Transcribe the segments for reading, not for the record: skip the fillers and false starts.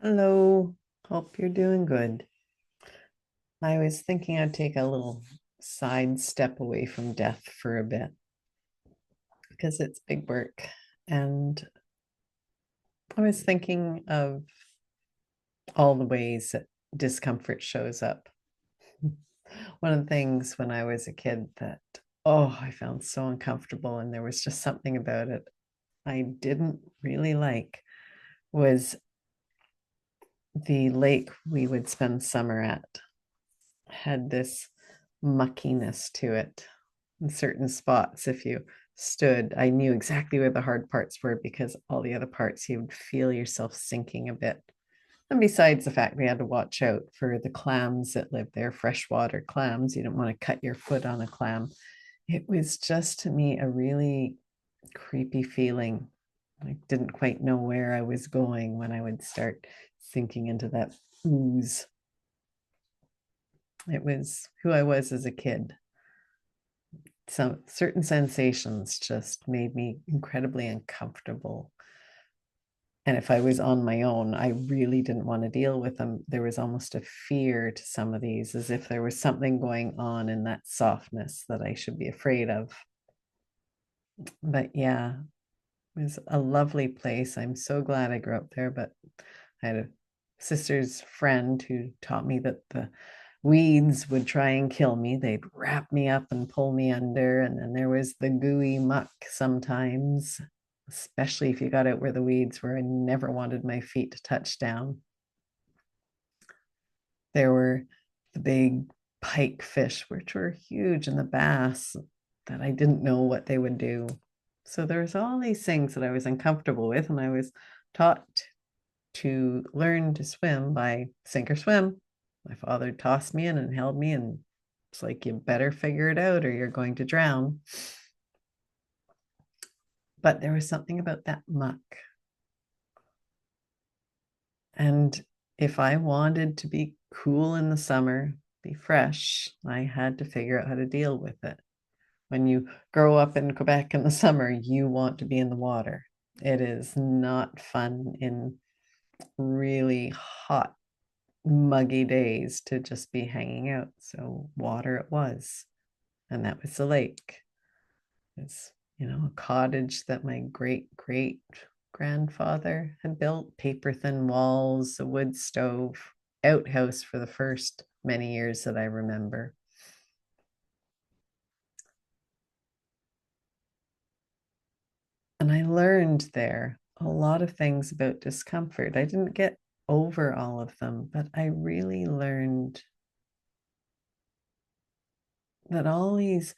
Hello, hope you're doing good. I was thinking I'd take a little side step away from death for a bit because it's big work. And I was thinking of all the ways that discomfort shows up. One of the things when I was a kid that, oh, I found so uncomfortable, and there was just something about it I didn't really like, was the lake we would spend summer at had this muckiness to it in certain spots. If you stood, I knew exactly where the hard parts were because all the other parts you would feel yourself sinking a bit. And besides the fact we had to watch out for the clams that live there, freshwater clams, you don't want to cut your foot on a clam. It was just to me a really creepy feeling. I didn't quite know where I was going when I would start sinking into that ooze. It was who I was as a kid. Some certain sensations just made me incredibly uncomfortable. And if I was on my own, I really didn't want to deal with them. There was almost a fear to some of these, as if there was something going on in that softness that I should be afraid of. But yeah, it was a lovely place. I'm so glad I grew up there. But I had a sister's friend who taught me that the weeds would try and kill me. They'd wrap me up and pull me under. And then there was the gooey muck sometimes, especially if you got out where the weeds were. I never wanted my feet to touch down. There were the big pike fish, which were huge, and the bass that I didn't know what they would do. So there was all these things that I was uncomfortable with, and I was taught to learn to swim by sink or swim. My father tossed me in and held me, and it's like, you better figure it out or you're going to drown. But there was something about that muck. And if I wanted to be cool in the summer, be fresh, I had to figure out how to deal with it. When you grow up in Quebec in the summer, you want to be in the water. It is not fun in really hot, muggy days to just be hanging out. So water it was. And that was the lake. It's, a cottage that my great great grandfather had built, paper thin walls, a wood stove, outhouse for the first many years that I remember. And I learned there a lot of things about discomfort. I didn't get over all of them, but I really learned that all these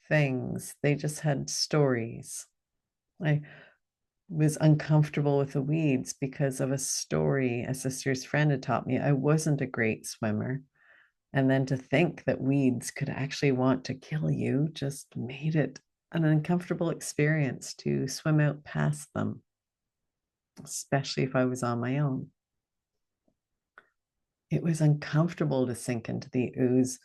things, they just had stories. I was uncomfortable with the weeds because of a story a sister's friend had taught me. I wasn't a great swimmer. And then to think that weeds could actually want to kill you just made it an uncomfortable experience to swim out past them, especially if I was on my own. It was uncomfortable to sink into the ooze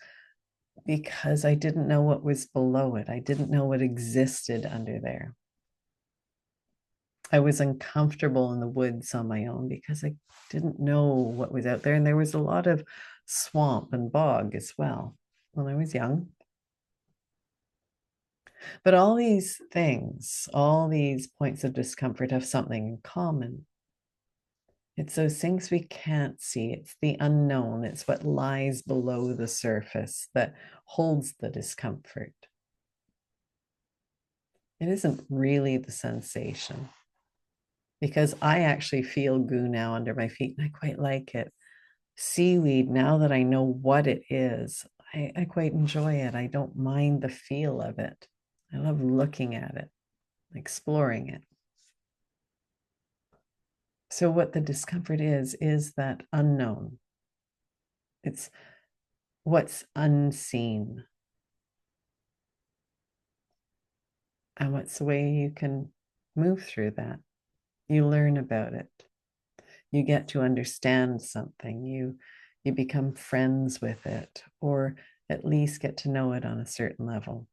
because I didn't know what was below it. I didn't know what existed under there. I was uncomfortable in the woods on my own because I didn't know what was out there. And there was a lot of swamp and bog as well when I was young. But all these things, all these points of discomfort have something in common. It's those things we can't see. It's the unknown. It's what lies below the surface that holds the discomfort. It isn't really the sensation because I actually feel goo now under my feet and I quite like it. Seaweed, now that I know what it is, I quite enjoy it. I don't mind the feel of it. I love looking at it, exploring it. So, what the discomfort is that unknown. It's what's unseen. And what's the way you can move through that? You learn about it. You get to understand something. You become friends with it, or at least get to know it on a certain level.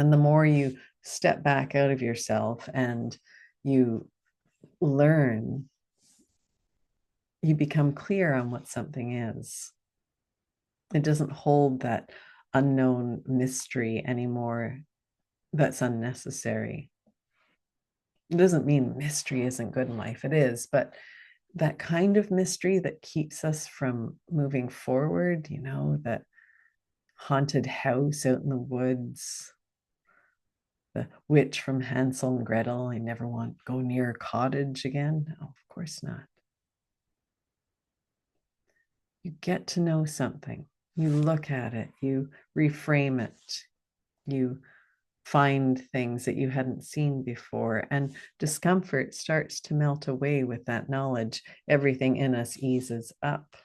And the more you step back out of yourself and you learn, you become clear on what something is. It doesn't hold that unknown mystery anymore that's unnecessary. It doesn't mean mystery isn't good in life. It is, but that kind of mystery that keeps us from moving forward, that haunted house out in the woods, the witch from Hansel and Gretel. I never want to go near a cottage again. No, of course not. You get to know something, you look at it, you reframe it, you find things that you hadn't seen before, and discomfort starts to melt away with that knowledge. Everything in us eases up.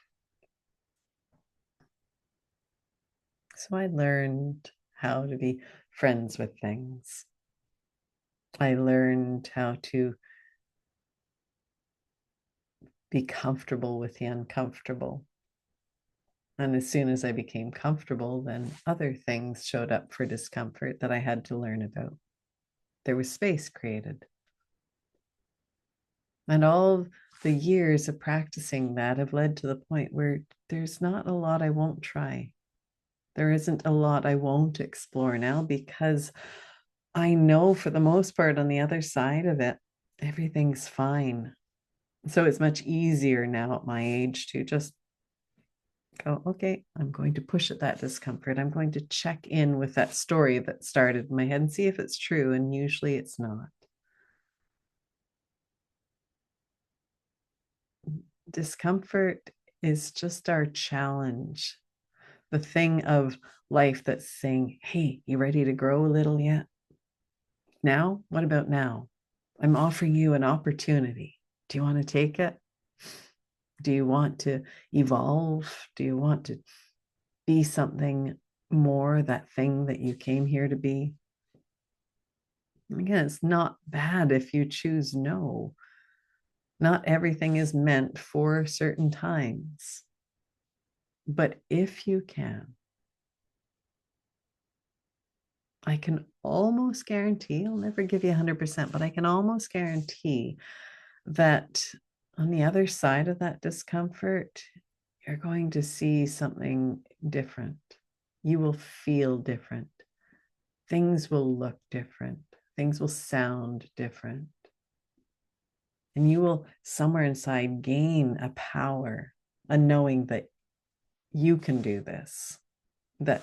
So I learned how to be friends with things. I learned how to be comfortable with the uncomfortable. And as soon as I became comfortable, then other things showed up for discomfort that I had to learn about. There was space created. And all the years of practicing that have led to the point where there's not a lot I won't try. There isn't a lot I won't explore now, because I know for the most part on the other side of it, everything's fine. So it's much easier now at my age to just go, okay, I'm going to push at that discomfort. I'm going to check in with that story that started in my head and see if it's true. And usually it's not. Discomfort is just our challenge, the thing of life that's saying, hey, you ready to grow a little yet? Now? What about now? I'm offering you an opportunity. Do you want to take it? Do you want to evolve? Do you want to be something more, that thing that you came here to be? Again, it's not bad if you choose no. Not everything is meant for certain times. But if you can, I can almost guarantee, I'll never give you 100%, but I can almost guarantee that on the other side of that discomfort, you're going to see something different. You will feel different. Things will look different. Things will sound different. And you will somewhere inside gain a power, a knowing that you can do this, that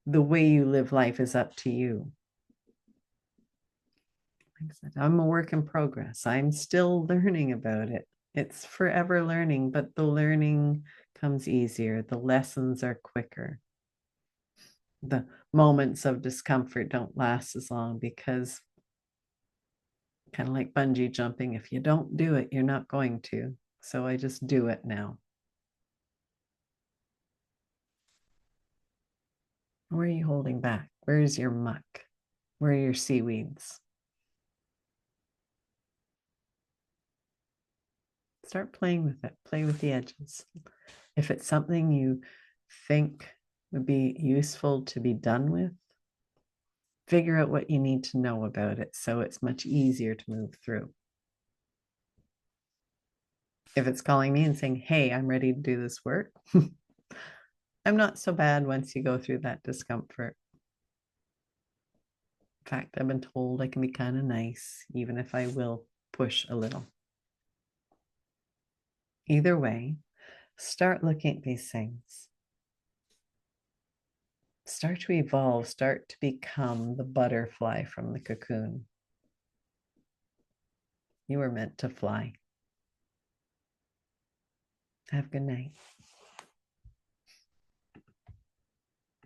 the way you live life is up to you. Like I said, I'm a work in progress. I'm still learning about it. It's forever learning, but the learning comes easier. The lessons are quicker. The moments of discomfort don't last as long, because kind of like bungee jumping, if you don't do it, you're not going to. So I just do it now. Where are you holding back? Where is your muck? Where are your seaweeds? Start playing with it. Play with the edges. If it's something you think would be useful to be done with, figure out what you need to know about it so it's much easier to move through. If it's calling me and saying, hey, I'm ready to do this work, I'm not so bad once you go through that discomfort. In fact, I've been told I can be kind of nice, even if I will push a little. Either way, start looking at these things. Start to evolve, start to become the butterfly from the cocoon. You were meant to fly. Have a good night.